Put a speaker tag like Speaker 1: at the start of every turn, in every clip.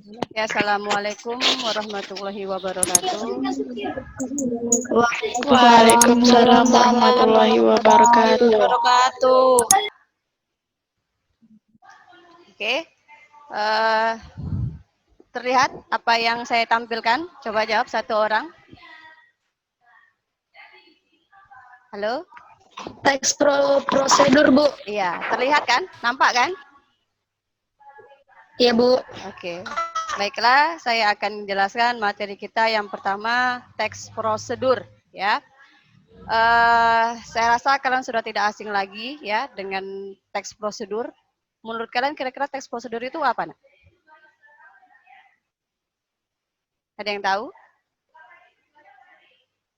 Speaker 1: Ya, assalamualaikum warahmatullahi wabarakatuh.
Speaker 2: Waalaikumsalam warahmatullahi wabarakatuh.
Speaker 1: Oke, terlihat apa yang saya tampilkan? Coba jawab satu orang. Halo?
Speaker 2: Teks prosedur, Bu.
Speaker 1: Iya, terlihat kan? Nampak kan?
Speaker 2: Iya, Bu.
Speaker 1: Oke, baiklah, saya akan menjelaskan materi kita yang pertama, teks prosedur, ya. Saya rasa kalian sudah tidak asing lagi ya dengan teks prosedur. Menurut kalian kira-kira teks prosedur itu apa? Nak? Ada yang tahu?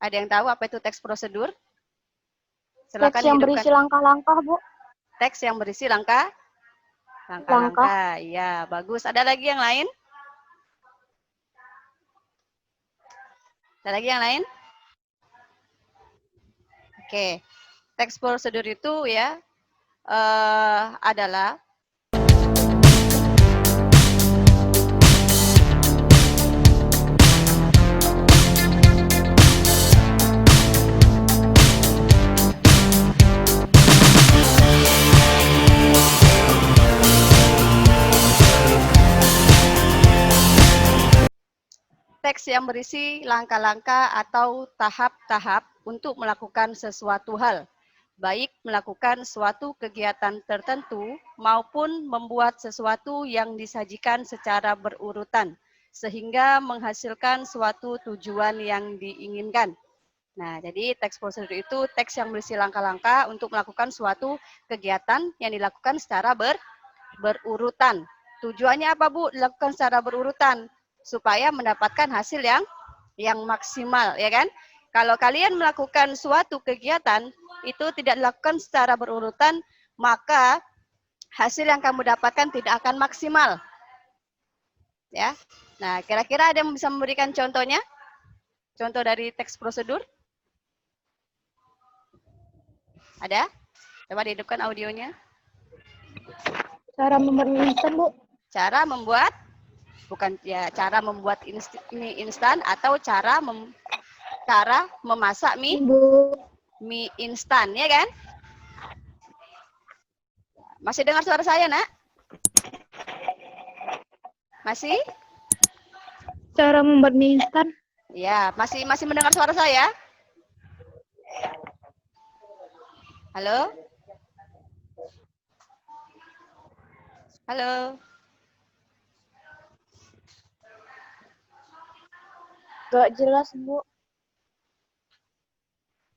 Speaker 1: Ada yang tahu apa itu teks prosedur? Silakan
Speaker 3: Teks yang
Speaker 1: hidupkan.
Speaker 3: berisi langkah-langkah, Bu.
Speaker 1: Teks yang berisi langkah-langkah. Iya, bagus. Ada lagi yang lain? Ada lagi yang lain? Oke. Teks prosedur itu ya adalah teks yang berisi langkah-langkah atau tahap-tahap untuk melakukan sesuatu hal, baik melakukan suatu kegiatan tertentu maupun membuat sesuatu yang disajikan secara berurutan, sehingga menghasilkan suatu tujuan yang diinginkan. Nah, jadi teks prosedur itu teks yang berisi langkah-langkah untuk melakukan suatu kegiatan yang dilakukan secara berurutan. Tujuannya apa, Bu? Dilakukan secara berurutan supaya mendapatkan hasil yang maksimal, ya kan? Kalau kalian melakukan suatu kegiatan itu tidak dilakukan secara berurutan, maka hasil yang kamu dapatkan tidak akan maksimal. Ya. Nah, kira-kira ada yang bisa memberikan contohnya? Contoh dari teks prosedur? Ada? Coba dihidupkan audionya.
Speaker 3: Cara membuat mie instan, Bu.
Speaker 1: Cara membuat bukan ya cara membuat mie instan atau cara memasak mie instan, ya kan? Masih dengar suara saya, Nak? Masih?
Speaker 3: Cara membuat mie instan.
Speaker 1: Ya, masih mendengar suara saya? Halo? Halo?
Speaker 3: Gak jelas, Bu.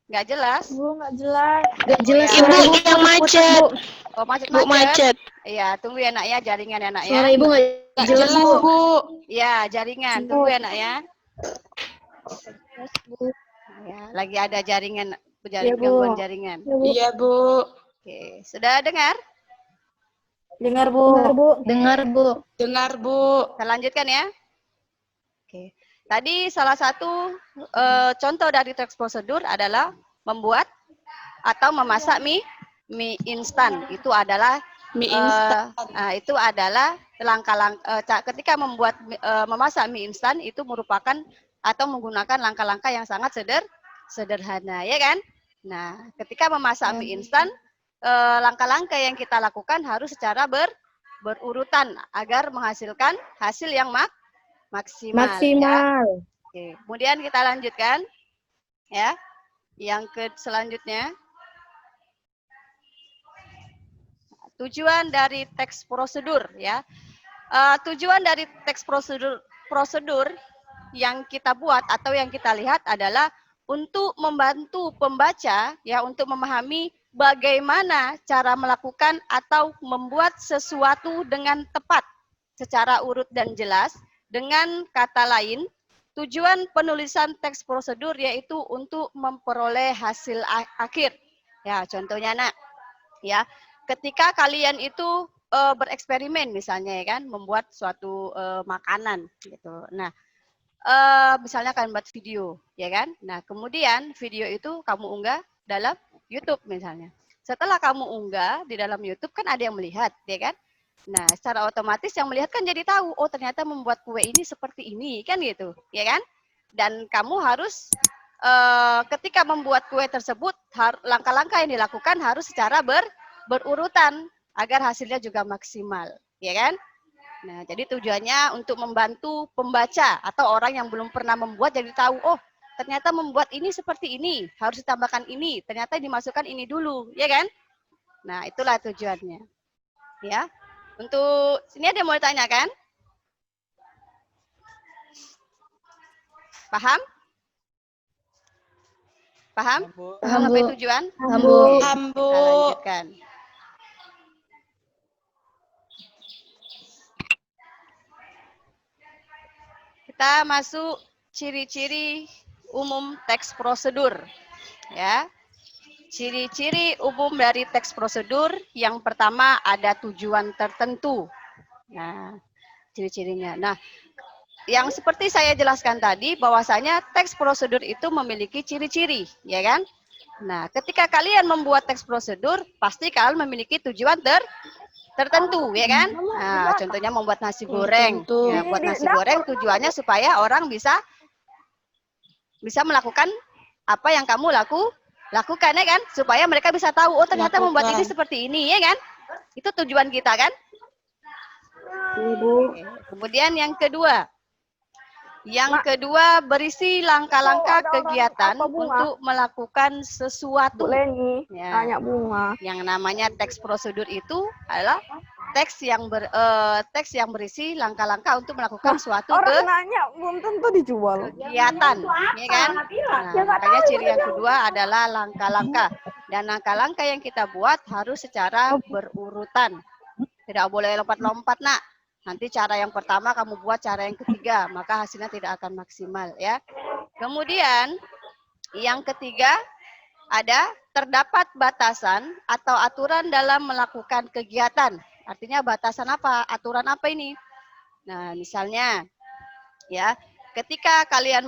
Speaker 1: Nggak jelas?
Speaker 3: Bu, gak jelas.
Speaker 2: Gak jelas,
Speaker 1: ya.
Speaker 2: Ibu yang macet.
Speaker 1: Oh,
Speaker 2: Bu macet.
Speaker 1: Iya, tunggu ya, Nak ya, jaringan ya, Nak ya.
Speaker 2: Suara Ibu gak jelas, Bu.
Speaker 1: Iya, jaringan. Tunggu ya, Nak ya. Ya, lagi ada jaringan, gangguan jaringan.
Speaker 2: Iya, Bu.
Speaker 1: Oke, sudah dengar?
Speaker 3: Dengar, Bu.
Speaker 2: Dengar, Bu. Dengar, Bu.
Speaker 1: Kita lanjutkan ya. Oke. Tadi salah satu contoh dari teks prosedur adalah membuat atau memasak mie instan. Itu adalah
Speaker 2: Mie instan.
Speaker 1: itu adalah langkah-langkah ketika memasak mie instan itu merupakan atau menggunakan langkah-langkah yang sangat sederhana, ya kan? Nah, ketika memasak mie instan, langkah-langkah yang kita lakukan harus secara berurutan agar menghasilkan hasil yang maksimal. Ya. Oke. Kemudian kita lanjutkan, ya. Yang selanjutnya, tujuan dari teks prosedur, ya. Tujuan dari teks prosedur yang kita buat atau yang kita lihat adalah untuk membantu pembaca ya untuk memahami bagaimana cara melakukan atau membuat sesuatu dengan tepat secara urut dan jelas. Dengan kata lain, tujuan penulisan teks prosedur yaitu untuk memperoleh hasil akhir. Ya, contohnya, Nak. Ya, ketika kalian itu bereksperimen misalnya ya kan, membuat suatu makanan gitu. Nah, misalnya kalian buat video, ya kan? Nah, kemudian video itu kamu unggah dalam YouTube misalnya. Setelah kamu unggah di dalam YouTube kan ada yang melihat, ya kan? Nah, secara otomatis yang melihat kan jadi tahu, oh ternyata membuat kue ini seperti ini, kan gitu, ya kan? Dan kamu harus ketika membuat kue tersebut, langkah-langkah yang dilakukan harus secara berurutan agar hasilnya juga maksimal, ya kan? Nah, jadi tujuannya untuk membantu pembaca atau orang yang belum pernah membuat jadi tahu, oh ternyata membuat ini seperti ini, harus ditambahkan ini, ternyata dimasukkan ini dulu, ya kan? Nah, itulah tujuannya. Ya. Untuk sini ada yang mau ditanyakan? Paham? Paham?
Speaker 2: Paham,
Speaker 1: Sampai
Speaker 2: Bu.
Speaker 1: tujuan?
Speaker 2: Paham, Bu.
Speaker 1: Paham, Bu. Kita lanjutkan. Kita masuk ciri-ciri umum teks prosedur. Ya. Ciri-ciri umum dari teks prosedur yang pertama ada tujuan tertentu. Nah, ciri-cirinya. Nah, yang seperti saya jelaskan tadi bahwasanya teks prosedur itu memiliki ciri-ciri, ya kan? Nah, ketika kalian membuat teks prosedur, pasti kalian memiliki tujuan tertentu, ya kan? Nah, contohnya membuat nasi goreng. Ya, buat nasi goreng tujuannya supaya orang bisa melakukan apa yang kamu lakukan, ya kan? Supaya mereka bisa tahu, oh ternyata membuat ini seperti ini, ya kan? Itu tujuan kita, kan? Oke. Kemudian yang kedua. Yang kedua berisi langkah-langkah kegiatan untuk melakukan sesuatu. Ya.
Speaker 3: Tanya bunga.
Speaker 1: Yang namanya teks prosedur itu adalah teks yang berisi langkah-langkah untuk melakukan suatu
Speaker 3: nanya belum tentu dijual.
Speaker 1: kegiatan, ya kan? Nah, makanya ciri yang kedua adalah langkah-langkah. Dan langkah-langkah yang kita buat harus secara berurutan. Tidak boleh lompat-lompat, Nak. Nanti cara yang pertama kamu buat cara yang ketiga, maka hasilnya tidak akan maksimal, ya. Kemudian yang ketiga ada terdapat batasan atau aturan dalam melakukan kegiatan. Artinya batasan apa? Aturan apa ini? Nah, misalnya ya, ketika kalian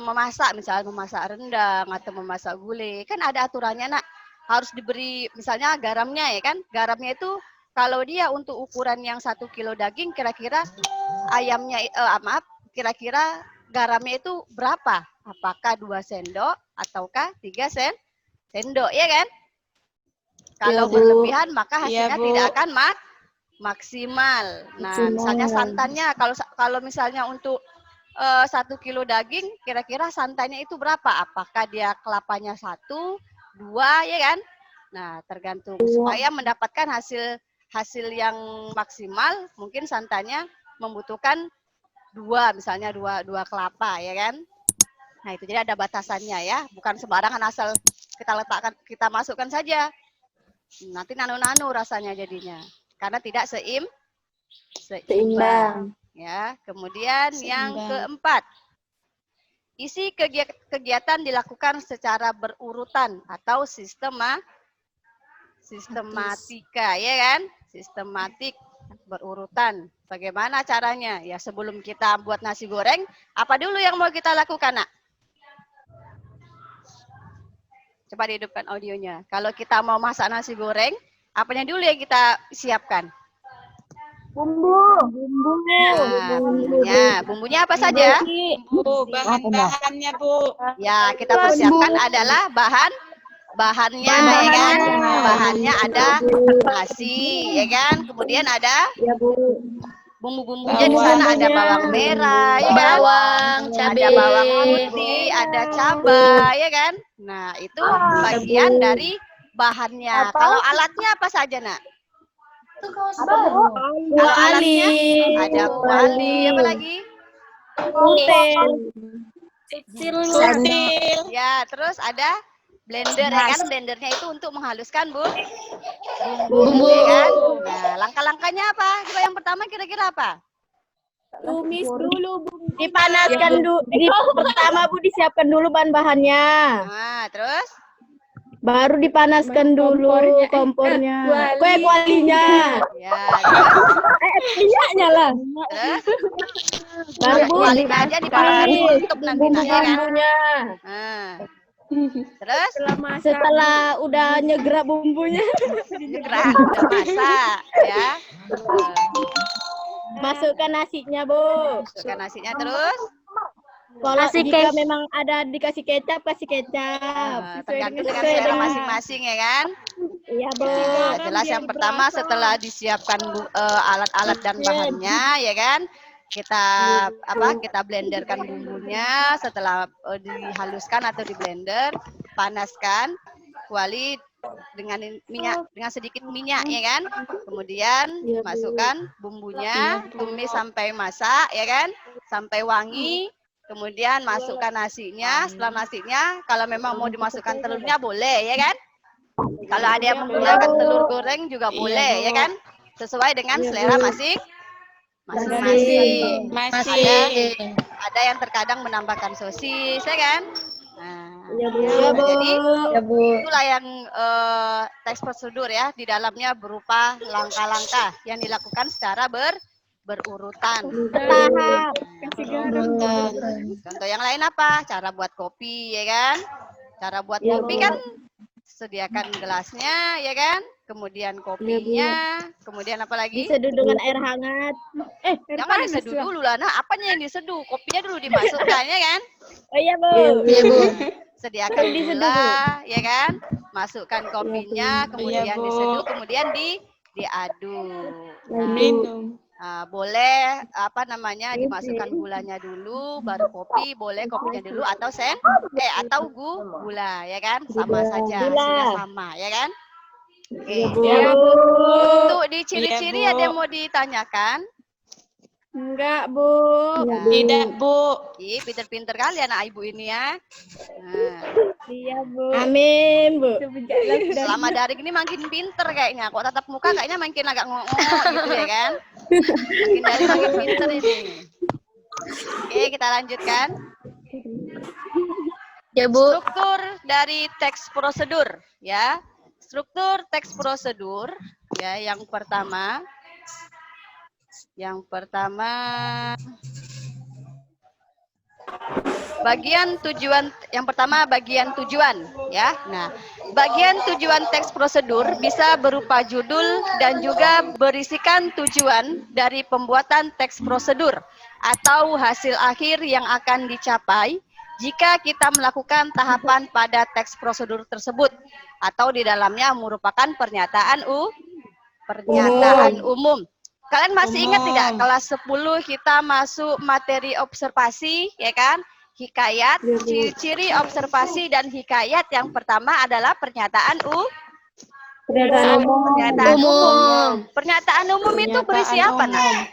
Speaker 1: memasak, misalnya memasak rendang atau memasak gulai, kan ada aturannya, Nak. Harus diberi misalnya garamnya, ya kan? Garamnya itu kalau dia untuk ukuran yang 1 kilo daging, kira-kira ayamnya, kira-kira garamnya itu berapa? Apakah 2 sendok ataukah 3 sendok, ya kan? Kalau berlebihan maka hasilnya tidak akan maksimal. Nah, misalnya santannya, kalau misalnya untuk 1 kilo daging, kira-kira santannya itu berapa? Apakah dia kelapanya 1, 2, ya kan? Nah, tergantung. Supaya mendapatkan hasil yang maksimal, mungkin santannya membutuhkan 2, misalnya 2 kelapa, ya kan? Nah, itu jadi ada batasannya, ya. Bukan sembarangan asal kita masukkan saja. Nanti nano-nano rasanya jadinya. Karena tidak seimbang. Ya, kemudian yang keempat. Isi kegiatan dilakukan secara berurutan atau sistematika, ya kan? Sistematik, berurutan. Bagaimana caranya? Ya, sebelum kita buat nasi goreng, apa dulu yang mau kita lakukan, Nak? Coba dihidupkan audionya. Kalau kita mau masak nasi goreng, apanya dulu yang kita siapkan? Bumbunya apa saja?
Speaker 2: Bahan-bahannya, Bu.
Speaker 1: Ya, kita persiapkan adalah bahannya, ya kan? Bahannya ada nasi, ya kan? Kemudian ada bumbu-bumbunya di sana, ada bawang merah, ya kan? Ada bawang putih, ada cabai, ya kan? Nah, itu bagian dari bahannya. Kalau alatnya apa saja, Nak? Kalau alatnya ada kuali, apa lagi?
Speaker 2: Sutil.
Speaker 1: Ya, terus ada blender, ya kan? Blendernya itu untuk menghaluskan
Speaker 2: Bumbu.
Speaker 1: ya kan? Nah, langkah-langkahnya apa? Coba yang pertama kira-kira apa?
Speaker 3: Tumis dulu, Bu.
Speaker 4: Dipanaskan dulu. Pertama, Bu, disiapkan dulu bahan-bahannya.
Speaker 1: Nah, terus?
Speaker 4: Baru dipanaskan dulu kompornya. Kualinya.
Speaker 1: Ya, terus?
Speaker 4: Minyaknya lah.
Speaker 1: Terus?
Speaker 4: Baru, Bu,
Speaker 1: Kualinya aja dipanas untuk nanti, ya kan?
Speaker 4: bumbunya.
Speaker 1: Nah, Terus
Speaker 4: Setelah udah nyegerak bumbunya,
Speaker 1: gerak, udah masak ya.
Speaker 4: masukkan nasinya, Bu.
Speaker 1: Masukkan nasinya terus.
Speaker 4: Kalau jika memang ada dikasih kecap, kasih kecap.
Speaker 1: Tergantung dengan selera masing-masing ya kan.
Speaker 4: Iya, Bu.
Speaker 1: Nah, jelas yang pertama setelah disiapkan alat-alat dan bahannya ya kan. Kita blenderkan bumbunya, setelah dihaluskan atau di blender, panaskan kuali dengan minyak, dengan sedikit minyak ya kan. Kemudian masukkan bumbunya, tumis sampai masak ya kan, sampai wangi. Kemudian masukkan nasinya. Setelah nasinya, kalau memang mau dimasukkan telurnya boleh ya kan. Kalau ada yang menggunakan telur goreng juga boleh ya kan. Sesuai dengan selera masing-masing. Ada yang terkadang menambahkan sosis ya kan. Nah, jadi itulah yang teks prosedur ya. Di dalamnya berupa langkah-langkah yang dilakukan secara berurutan. Contoh yang lain apa? Cara buat kopi ya kan? Cara buat kopi kan sediakan gelasnya ya kan? Kemudian kopinya, kemudian apa lagi?
Speaker 4: Diseduh dengan air hangat.
Speaker 1: Jangan diseduh dulu lah. Nah, apanya yang diseduh? Kopinya dulu dimasukkan ya kan?
Speaker 4: Oh iya, Bu.
Speaker 1: Sediakan gula ya kan? Masukkan kopinya, kemudian diseduh, kemudian diaduk. Boleh dimasukkan gulanya dulu, baru kopi, boleh kopinya dulu atau gula ya kan, sama saja, sudah sama ya kan. Oke. Untuk di ciri-ciri ada yang mau ditanyakan?
Speaker 4: Enggak, Bu.
Speaker 2: Tidak, Bu.
Speaker 1: Pinter-pinter kali anak ibu ini ya. Nah.
Speaker 4: Iya, Bu. Amin, Bu.
Speaker 1: Selama daring ini makin pinter kayaknya. Kok tatap muka kayaknya makin agak ngomong gitu ya kan. Makin daring makin pinter ini. Oke, kita lanjutkan.
Speaker 3: Ya, Bu.
Speaker 1: Struktur dari teks prosedur ya. Struktur teks prosedur ya, yang pertama bagian tujuan ya. Nah, bagian tujuan teks prosedur bisa berupa judul dan juga berisikan tujuan dari pembuatan teks prosedur atau hasil akhir yang akan dicapai jika kita melakukan tahapan pada teks prosedur tersebut atau di dalamnya merupakan pernyataan umum. Kalian masih ingat tidak kelas 10 kita masuk materi observasi ya kan? Hikayat, ciri-ciri observasi dan hikayat yang pertama adalah pernyataan umum. Pernyataan umum itu berisi apa, Nak?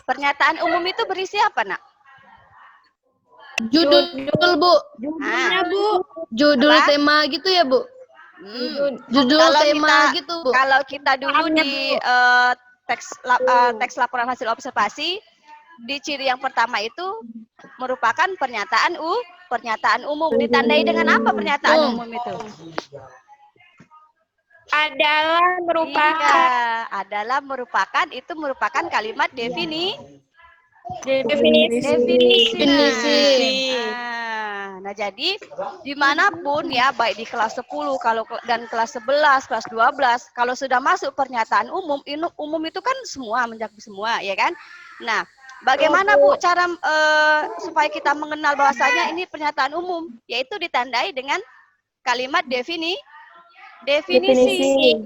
Speaker 1: Pernyataan umum itu berisi apa, Nak?
Speaker 3: Judul, Bu. Judul tema gitu ya, Bu. Judul tema gitu, Bu.
Speaker 1: Kalau kita dulu di teks laporan hasil observasi, di ciri yang pertama itu merupakan pernyataan umum. Ditandai dengan apa pernyataan umum itu? Adalah merupakan kalimat definisi. Nah, jadi dimanapun ya, baik di kelas 10 dan kelas 11, kelas 12, kalau sudah masuk pernyataan umum itu kan semua, mencakup semua ya kan. Nah, bagaimana Bu cara supaya kita mengenal bahwasanya ini pernyataan umum, yaitu ditandai dengan kalimat definisi.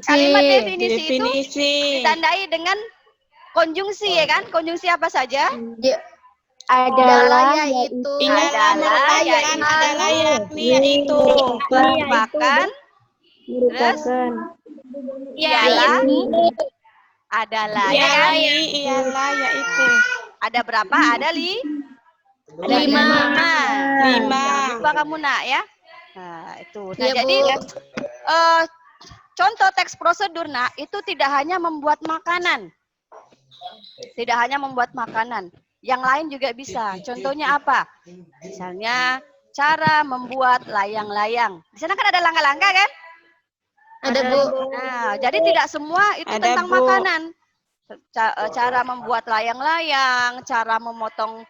Speaker 1: Kalimat definisi itu ditandai dengan konjungsi ya kan? Konjungsi apa saja?
Speaker 3: Adalah, yaitu,
Speaker 1: merupakan, terus ialah, adalah, ya kan?
Speaker 2: Ialah, yaitu.
Speaker 1: Ada berapa? Ada 5. Jangan lupa kamu, Nak ya. Nah, itu. Nah, jadi contoh teks prosedur, Nak, itu tidak hanya membuat makanan. Yang lain juga bisa. Contohnya apa? Misalnya cara membuat layang-layang. Di sana kan ada langkah-langkah kan?
Speaker 3: Ada, Bu.
Speaker 1: Nah, jadi tidak semua itu tentang makanan. Cara membuat layang-layang, cara memotong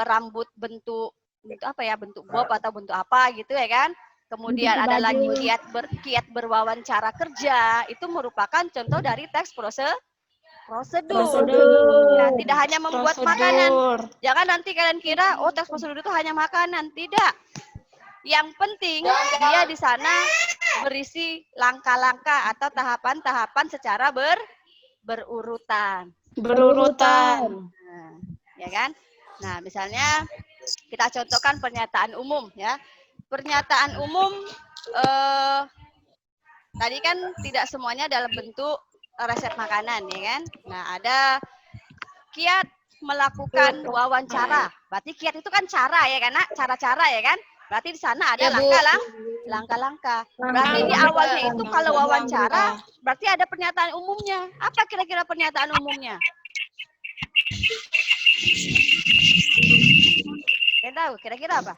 Speaker 1: rambut bentuk bentuk apa ya, bentuk bob atau bentuk apa gitu ya kan. Kemudian ada lagi kiat berwawancara kerja, itu merupakan contoh dari teks prosedur. Ya, tidak hanya membuat makanan. Jangan nanti kalian kira oh teks prosedur itu hanya makanan, tidak. Yang penting dia di sana berisi langkah-langkah atau tahapan-tahapan secara berurutan. Nah, ya kan? Nah, misalnya kita contohkan pernyataan umum ya. Pernyataan umum tadi kan tidak semuanya dalam bentuk resep makanan ya kan. Nah, ada kiat melakukan wawancara. Berarti kiat itu kan cara ya kan, Nak? Cara-cara ya kan? Berarti di sana ada langkah-langkah. Berarti di awalnya itu kalau wawancara, berarti ada pernyataan umumnya. Apa kira-kira pernyataan umumnya? Kalian tahu kira-kira apa?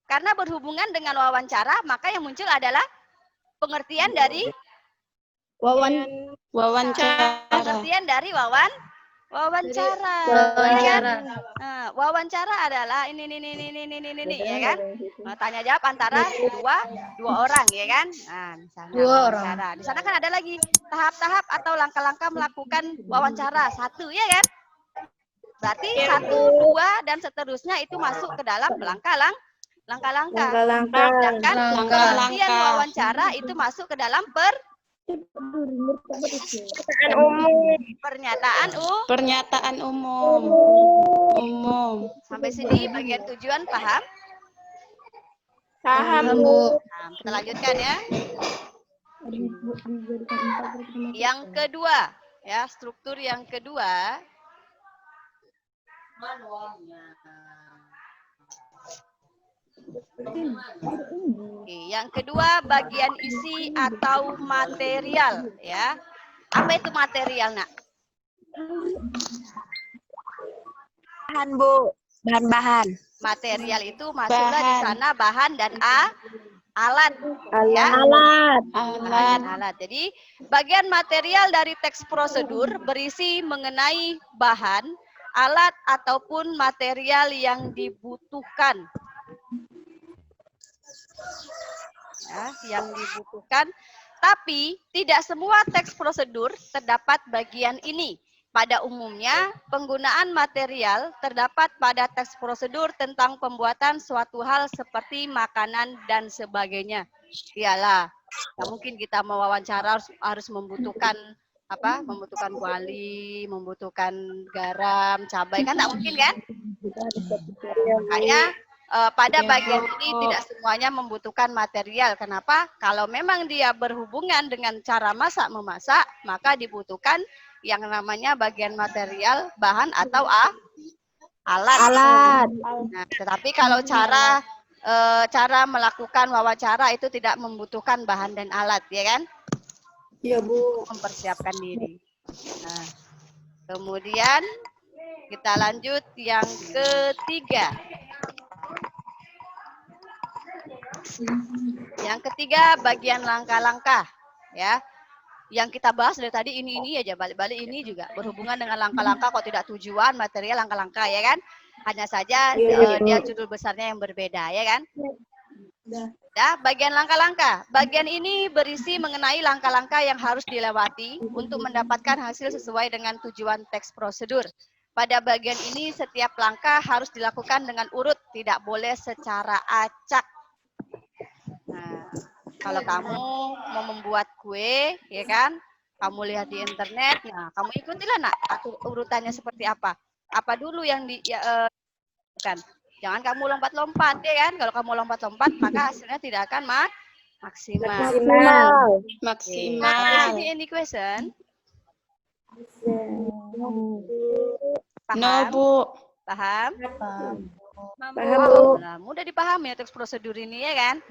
Speaker 1: Karena berhubungan dengan wawancara, maka yang muncul adalah pengertian dari
Speaker 2: wawancara.
Speaker 1: Pengertian dari wawancara. Wawancara adalah ini ya kan? Tanya jawab antara dua orang ya kan? Nah, misalnya wawancara. Di sana kan ada lagi tahap-tahap atau langkah-langkah melakukan wawancara. 1 ya kan? Berarti 1, 2 dan seterusnya itu masuk ke dalam langkah-langkah. Sedangkan pengertian wawancara itu masuk ke dalam pernyataan umum. Sampai sini bagian tujuan paham?
Speaker 4: Paham, Bu.
Speaker 1: Nah, kita lanjutkan ya. Yang kedua, ya, struktur yang kedua. Oke, yang kedua bagian isi atau material ya. Apa itu material, Nak?
Speaker 5: Bahan, Bu. Bahan-bahan.
Speaker 1: Material itu masuklah di sana bahan dan alat. Ya. Alat. Jadi bagian material dari teks prosedur berisi mengenai bahan, alat ataupun material yang dibutuhkan. Ya, yang dibutuhkan. Tapi tidak semua teks prosedur terdapat bagian ini. Pada umumnya, penggunaan material terdapat pada teks prosedur tentang pembuatan suatu hal seperti makanan dan sebagainya. Iyalah, tak mungkin kita mewawancara harus membutuhkan apa? Membutuhkan kuali, membutuhkan garam, cabai, kan tak mungkin kan? Makanya pada bagian ini tidak semuanya membutuhkan material. Kenapa? Kalau memang dia berhubungan dengan cara masak-memasak, maka dibutuhkan yang namanya bagian material, bahan atau alat. Nah, tetapi kalau cara melakukan wawancara itu tidak membutuhkan bahan dan alat, ya kan?
Speaker 5: Iya, Bu.
Speaker 1: Mempersiapkan diri. Nah, kemudian kita lanjut yang ketiga. Yang ketiga bagian langkah-langkah, ya. Yang kita bahas dari tadi ini aja, balik-balik ini juga berhubungan dengan langkah-langkah, kok tidak tujuan, material, langkah-langkah, ya kan? Hanya saja dia judul besarnya yang berbeda, ya kan? Nah, bagian langkah-langkah. Bagian ini berisi mengenai langkah-langkah yang harus dilewati untuk mendapatkan hasil sesuai dengan tujuan teks prosedur. Pada bagian ini setiap langkah harus dilakukan dengan urut, tidak boleh secara acak. Nah, kalau kamu mau membuat kue, ya kan? Kamu lihat di internet, nah kamu ikutilah, Nak, urutannya seperti apa. Apa dulu yang kan? Jangan kamu lompat-lompat, ya kan? Kalau kamu lompat-lompat, maka hasilnya tidak akan maksimal. Nah, any question? Paham?
Speaker 2: No, Bu.
Speaker 1: Paham?
Speaker 5: Paham, Bu.
Speaker 1: Nah, mudah dipahami ya teks prosedur ini, ya kan?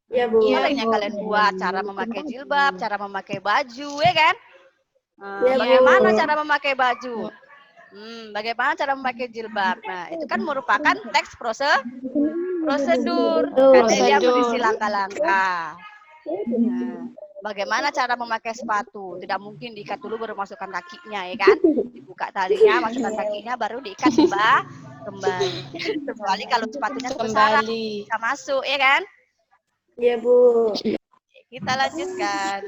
Speaker 5: Iya, Bu.
Speaker 1: Paling yang kalian buat cara memakai jilbab, cara memakai baju, ya kan?
Speaker 5: Ya,
Speaker 1: bagaimana
Speaker 5: Bu.
Speaker 1: cara memakai baju? Bagaimana cara memakai jilbab? Nah, itu kan merupakan teks prosedur. Karena dia berisi langkah-langkah. Nah, bagaimana cara memakai sepatu? Tidak mungkin diikat dulu baru masukkan kakinya, ya kan? Dibuka talinya, masukkan kakinya, baru diikat kembali. Kecuali kalau sepatunya kebesaran,
Speaker 2: Kembali.
Speaker 1: bisa masuk, ya kan?
Speaker 5: Iya, Bu.
Speaker 1: Kita lanjutkan.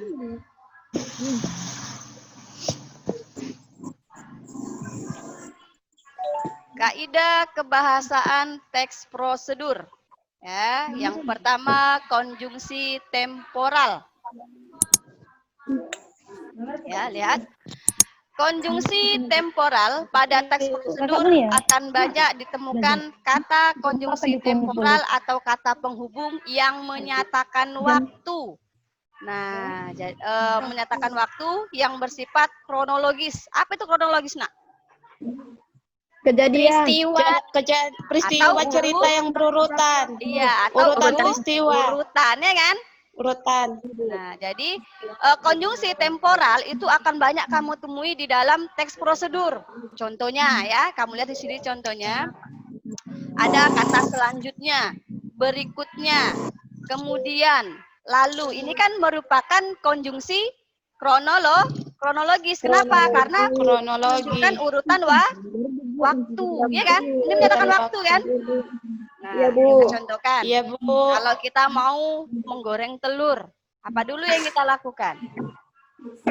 Speaker 1: Kaidah kebahasaan teks prosedur. Ya, yang pertama konjungsi temporal. Ya, lihat. Konjungsi temporal pada teks prosedur akan banyak ditemukan kata konjungsi temporal atau kata penghubung yang menyatakan waktu. Nah, menyatakan waktu yang bersifat kronologis. Apa itu kronologis, Nak?
Speaker 4: Kejadian.
Speaker 2: Peristiwa
Speaker 1: Atau
Speaker 2: cerita yang berurutan.
Speaker 1: Iya, atau
Speaker 2: Urutan peristiwa.
Speaker 1: urutannya kan?
Speaker 2: Urutan.
Speaker 1: Nah, jadi konjungsi temporal itu akan banyak kamu temui di dalam teks prosedur. Contohnya ya, kamu lihat di sini contohnya. Ada kata selanjutnya, berikutnya, kemudian, lalu. Ini kan merupakan konjungsi kronologis. Kenapa? Karena
Speaker 2: Kronologi.
Speaker 1: menunjukkan urutan waktu, ya kan? Ini menyatakan waktu kan? Nah,
Speaker 5: Iya, Bu.
Speaker 1: kita contohkan.
Speaker 2: Iya, Bu.
Speaker 1: Kalau kita mau menggoreng telur, apa dulu yang kita lakukan?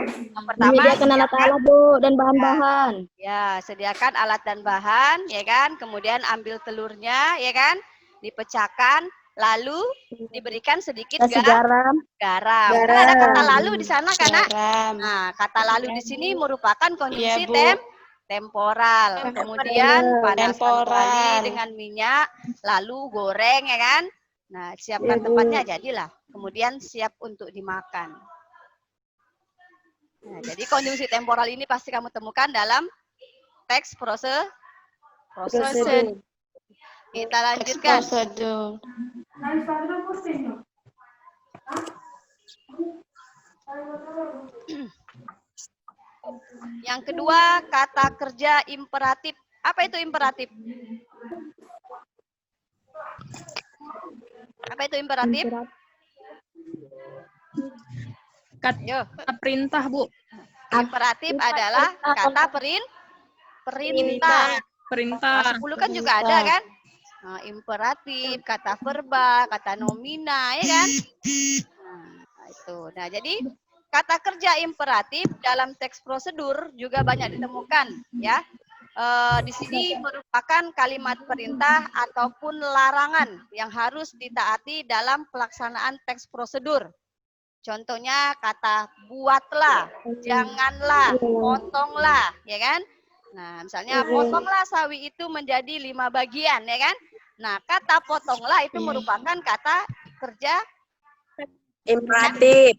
Speaker 1: Yang pertama,
Speaker 4: Menyediakan alat-alat, Bu, dan bahan-bahan.
Speaker 1: ya, sediakan alat dan bahan, ya kan? Kemudian ambil telurnya, ya kan? Dipecahkan, lalu diberikan sedikit garam. Kan ada kata lalu di sana, karena
Speaker 2: Garam.
Speaker 1: nah, kata lalu di sini merupakan konjungsi
Speaker 2: Iya, Bu.
Speaker 1: temporal. Kemudian panaskan
Speaker 2: Temporal.
Speaker 1: kembali dengan minyak, lalu goreng, ya kan? Nah, siapkan tempatnya, jadilah. Kemudian siap untuk dimakan. Nah, jadi konjungsi temporal ini pasti kamu temukan dalam teks prosedur. Kita lanjutkan.
Speaker 2: Prosedur.
Speaker 1: Yang kedua, kata kerja imperatif. Apa itu imperatif? Apa itu imperatif? Yo.
Speaker 6: Kata perintah, Bu.
Speaker 1: Imperatif adalah kata perintah.
Speaker 6: Perintah.
Speaker 1: 10 kan juga ada kan? Nah, imperatif, kata verba, kata nomina, ya kan? Nah, itu. Nah, jadi kata kerja imperatif dalam teks prosedur juga banyak ditemukan, ya. Di sini merupakan kalimat perintah ataupun larangan yang harus ditaati dalam pelaksanaan teks prosedur. Contohnya kata buatlah, janganlah, potonglah, ya kan? Nah, misalnya potonglah sawi itu menjadi 5 bagian, ya kan? Nah, kata potonglah itu merupakan kata kerja
Speaker 5: Imperatif.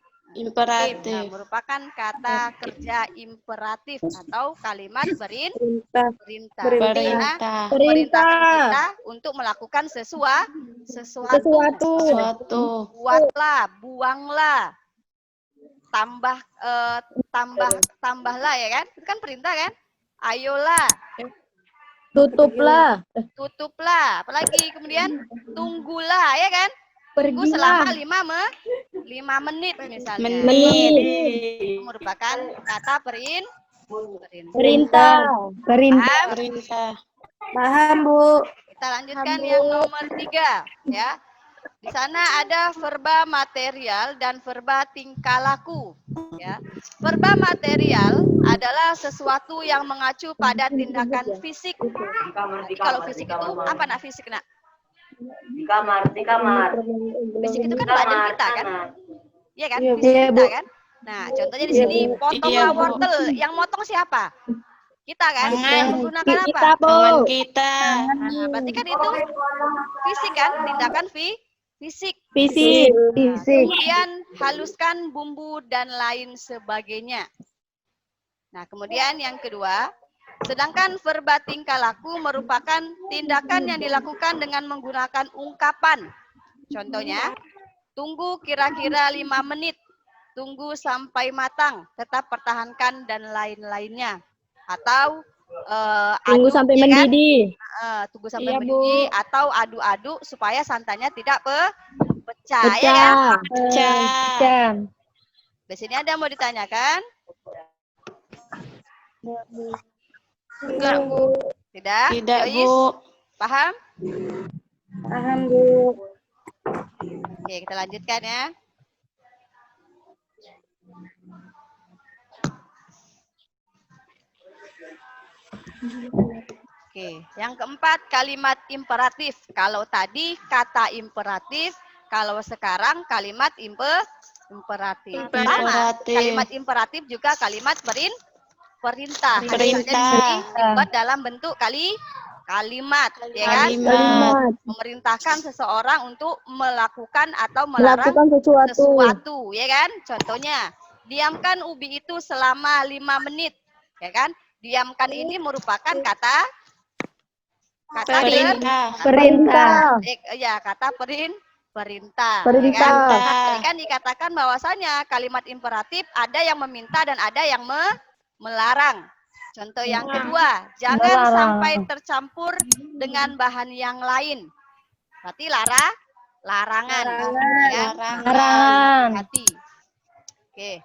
Speaker 1: Nah, merupakan kata kerja imperatif atau kalimat perintah. Perintah kita untuk melakukan sesuatu. Buatlah, buanglah, tambahlah, ya kan? Itu kan perintah kan? Ayolah, tutuplah. Apalagi kemudian tunggulah, ya kan? Tunggu selama 5 menit misalnya. Itu merupakan kata
Speaker 4: Perintah.
Speaker 5: Paham, Bu.
Speaker 1: Kita lanjutkan yang nomor 3, ya. Di sana ada verba material dan verba tingkah laku, ya. Verba material adalah sesuatu yang mengacu pada tindakan fisik. Jadi kalau fisik itu apa, Nak? Fisik, Nak?
Speaker 5: Di kamar.
Speaker 1: Fisik itu kan badan kita kan? Iya kan? Fisik kita kan? Nah, contohnya di sini potonglah wortel. Yang motong siapa? Kita kan? Yang menggunakan apa?
Speaker 2: Tangan kita.
Speaker 1: Nah, berarti kan itu fisik kan? Tindakan fisik. Kemudian haluskan bumbu dan lain sebagainya. Nah, kemudian yang kedua, sedangkan verba tingkah laku merupakan tindakan yang dilakukan dengan menggunakan ungkapan. Contohnya, tunggu kira-kira 5 menit, tunggu sampai matang, tetap pertahankan, dan lain-lainnya. Atau
Speaker 4: Tunggu sampai mendidih.
Speaker 1: Tunggu sampai mendidih, atau aduk-aduk supaya santannya tidak pecah. Ya kan?
Speaker 4: Pecah.
Speaker 1: Di sini ada yang mau ditanyakan?
Speaker 2: Enggak, Bu.
Speaker 1: Tidak?
Speaker 2: Tidak,
Speaker 1: Joyce,
Speaker 2: Bu.
Speaker 1: paham?
Speaker 5: Paham, Bu.
Speaker 1: Oke, kita lanjutkan ya. Oke, yang keempat kalimat imperatif. Kalau tadi kata imperatif, kalau sekarang kalimat imperatif. Sama,
Speaker 2: Imperatif.
Speaker 1: kalimat imperatif juga kalimat perintah. Hanya saja di
Speaker 2: Perintah.
Speaker 1: sini dibuat dalam bentuk kalimat, ya kan?
Speaker 2: Kalimat.
Speaker 1: Memerintahkan seseorang untuk melakukan atau melarang sesuatu, ya kan? Contohnya, diamkan ubi itu selama 5 menit, ya kan? Diamkan ini merupakan kata
Speaker 2: Perintah.
Speaker 1: kata perintah.
Speaker 2: Perintah.
Speaker 1: Ya kan? Tadi kan dikatakan bahwasanya kalimat imperatif ada yang meminta dan ada yang melarang. Contoh yang kedua, jangan sampai tercampur dengan bahan yang lain. Berarti larangan. Ya kan?
Speaker 3: Larangan.
Speaker 1: Hati. Oke.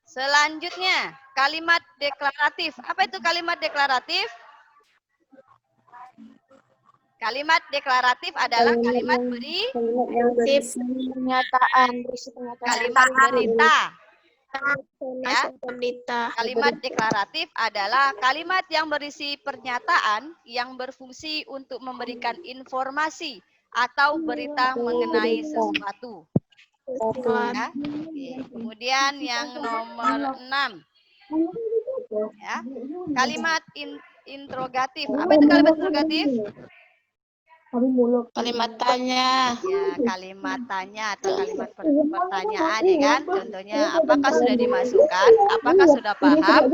Speaker 1: Selanjutnya, kalimat deklaratif. Apa itu kalimat deklaratif? Kalimat deklaratif adalah kalimat
Speaker 2: Pernyataan.
Speaker 1: kalimat perintah. Ya.
Speaker 2: Perintah.
Speaker 1: Kalimat deklaratif adalah kalimat yang berisi pernyataan yang berfungsi untuk memberikan informasi atau berita mengenai sesuatu. Ya. Oke. Kemudian yang nomor 6. Ya. Kalimat interrogatif. Apa itu kalimat interrogatif?
Speaker 2: Kalimat tanya.
Speaker 1: Ya, kalimat tanya atau kalimat pertanyaan, ya kan? Contohnya, apakah sudah dimasukkan? Apakah sudah paham?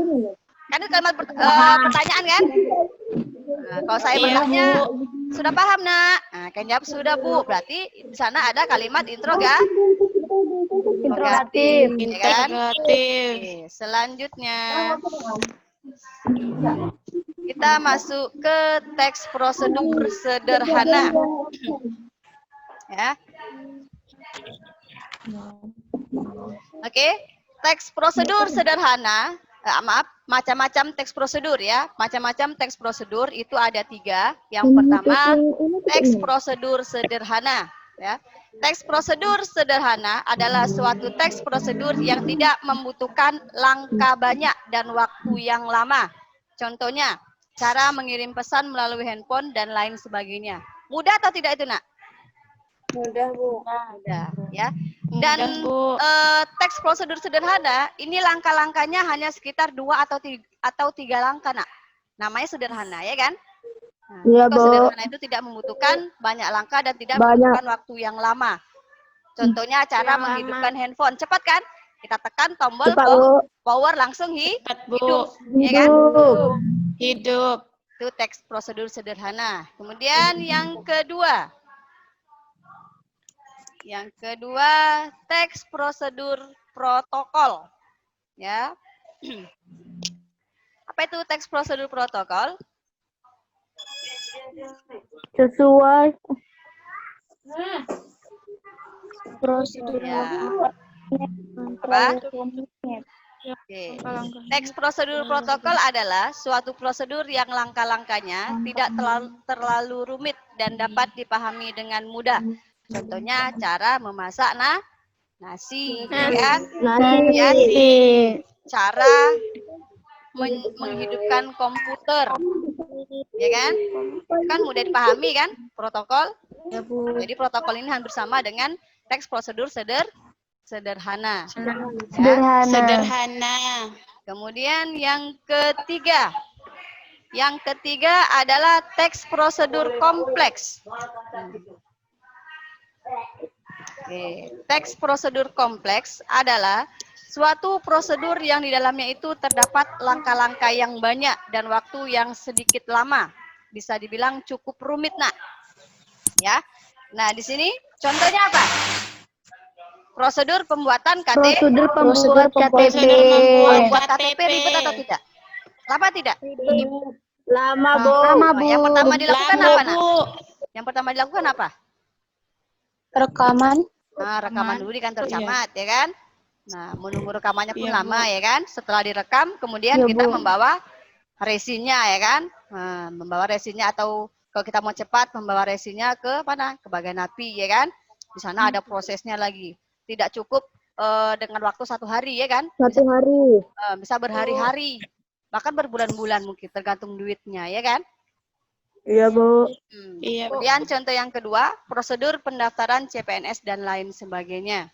Speaker 1: Kan itu kalimat pertanyaan, kan? Nah, kalau saya bertanya, sudah paham, Nak? Nah, kan jawab sudah, Bu. Berarti di sana ada kalimat interrogatif, ya kan? Oke, selanjutnya kita masuk ke teks prosedur sederhana. Ya. Oke, teks prosedur sederhana. Macam-macam teks prosedur ya. Macam-macam teks prosedur itu ada 3. Yang pertama, teks prosedur sederhana. Ya. Teks prosedur sederhana adalah suatu teks prosedur yang tidak membutuhkan langkah banyak dan waktu yang lama. Contohnya, cara mengirim pesan melalui handphone dan lain sebagainya. Mudah atau tidak itu, Nak?
Speaker 5: Mudah, Bu.
Speaker 1: Mudah, ya. Dan teks prosedur sederhana, ini langkah-langkahnya hanya sekitar 2 atau 3 langkah, Nak. Namanya sederhana, ya kan? Nah,
Speaker 3: Iya, Bu.
Speaker 1: sederhana itu tidak membutuhkan banyak langkah dan tidak membutuhkan waktu yang lama. Contohnya cara menghidupkan handphone. Cepat kan? Kita tekan tombol power langsung hidup. Ya kan?
Speaker 2: Hidup.
Speaker 1: Itu teks prosedur sederhana. Kemudian yang kedua. Yang kedua, teks prosedur protokol. Ya. Apa itu teks prosedur protokol?
Speaker 3: Sesuai
Speaker 2: Prosedur.
Speaker 1: Ya. Apa? Oke. Teks prosedur protokol adalah suatu prosedur yang langkah-langkahnya tidak terlalu rumit dan dapat dipahami dengan mudah. Contohnya cara memasak nasi, ya kan? Kemudian cara menghidupkan komputer, ya kan? Itu kan mudah dipahami kan? Protokol.
Speaker 2: Ya, Bu.
Speaker 1: Jadi protokol ini hampir sama dengan teks prosedur sederhana.
Speaker 2: Sederhana.
Speaker 1: Kemudian yang ketiga. Yang ketiga adalah teks prosedur kompleks. Oke. Teks prosedur kompleks adalah suatu prosedur yang di dalamnya itu terdapat langkah-langkah yang banyak dan waktu yang sedikit lama. Bisa dibilang cukup rumit, Nak. Ya. Nah, di sini contohnya apa? Prosedur pembuatan KTP.
Speaker 3: Prosedur KTP.
Speaker 1: Membuat KTP ribet atau tidak? Lama tidak?
Speaker 4: Lama, Bu.
Speaker 1: Yang pertama dilakukan
Speaker 2: Lama,
Speaker 1: apa, Nak?
Speaker 2: Bu.
Speaker 1: Yang pertama dilakukan apa?
Speaker 3: Rekaman.
Speaker 1: Nah, rekaman dulu di kantor
Speaker 2: Iya.
Speaker 1: camat, ya kan? Nah, menunggu rekamannya pun
Speaker 2: Iya,
Speaker 1: lama
Speaker 2: Bu.
Speaker 1: ya kan. Setelah direkam, kemudian
Speaker 3: Iya,
Speaker 1: kita
Speaker 3: Bu.
Speaker 1: membawa resinya ya kan. Nah, membawa resinya atau kalau kita mau cepat membawa resinya ke mana? Ke bagian api ya kan. Di sana ada prosesnya lagi. Tidak cukup dengan waktu 1 hari ya kan. Bisa,
Speaker 3: hari.
Speaker 1: bisa berhari-hari. Bahkan berbulan-bulan mungkin tergantung duitnya ya kan.
Speaker 3: Iya, Bu.
Speaker 2: Iya, Bu.
Speaker 1: Kemudian contoh yang kedua, prosedur pendaftaran CPNS dan lain sebagainya.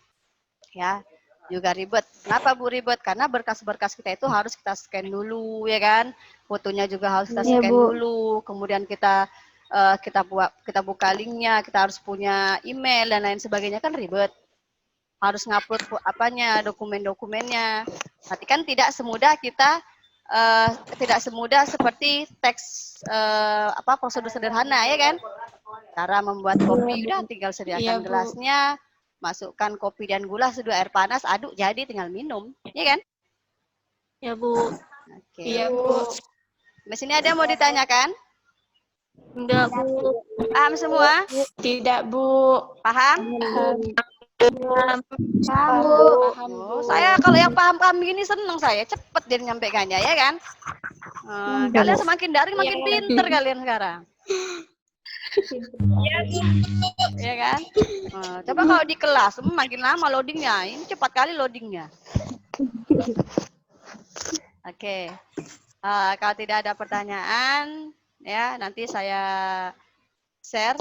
Speaker 1: Ya, juga ribet. Kenapa Bu ribet? Karena berkas-berkas kita itu harus kita scan dulu ya kan. Fotonya juga harus kita
Speaker 3: Iya,
Speaker 1: scan
Speaker 3: Bu.
Speaker 1: dulu. Kemudian kita buka linknya, kita harus punya email dan lain sebagainya, kan ribet. Harus ngupload dokumen-dokumennya. Tapi kan tidak semudah seperti teks prosedur sederhana ya kan. Cara membuat kopi udah tinggal
Speaker 2: Iya,
Speaker 1: sediakan
Speaker 2: Bu.
Speaker 1: gelasnya, masukkan kopi dan gula seduh air panas, aduk jadi tinggal minum, ya kan?
Speaker 4: Ya, Bu.
Speaker 1: Oke.
Speaker 2: Iya, Bu.
Speaker 1: Di sini ada yang mau ditanyakan?
Speaker 4: Enggak, Bu.
Speaker 1: Paham semua?
Speaker 2: Tidak, Bu.
Speaker 1: Paham?
Speaker 2: Paham, Bu. Paham, Bu.
Speaker 1: Saya kalau yang paham-paham gini seneng saya, cepet dia nyampaikannya ya kan? Kalian semakin daring makin pinter kalian sekarang. Ya kan? Coba kalau di kelas makin lama loadingnya, ini cepat kali loadingnya. Oke. Kalau tidak ada pertanyaan, ya nanti saya share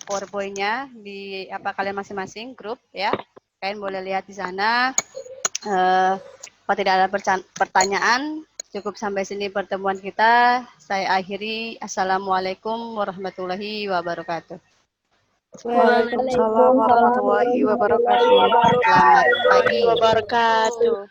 Speaker 1: PowerPoint-nya di kalian masing-masing grup ya. Kalian boleh lihat di sana. Kalau tidak ada pertanyaan, cukup sampai sini pertemuan kita. Saya akhiri. Assalamualaikum warahmatullahi wabarakatuh.
Speaker 5: Waalaikumsalam warahmatullahi wabarakatuh.
Speaker 1: Selamat pagi.
Speaker 2: Wabarakatuh.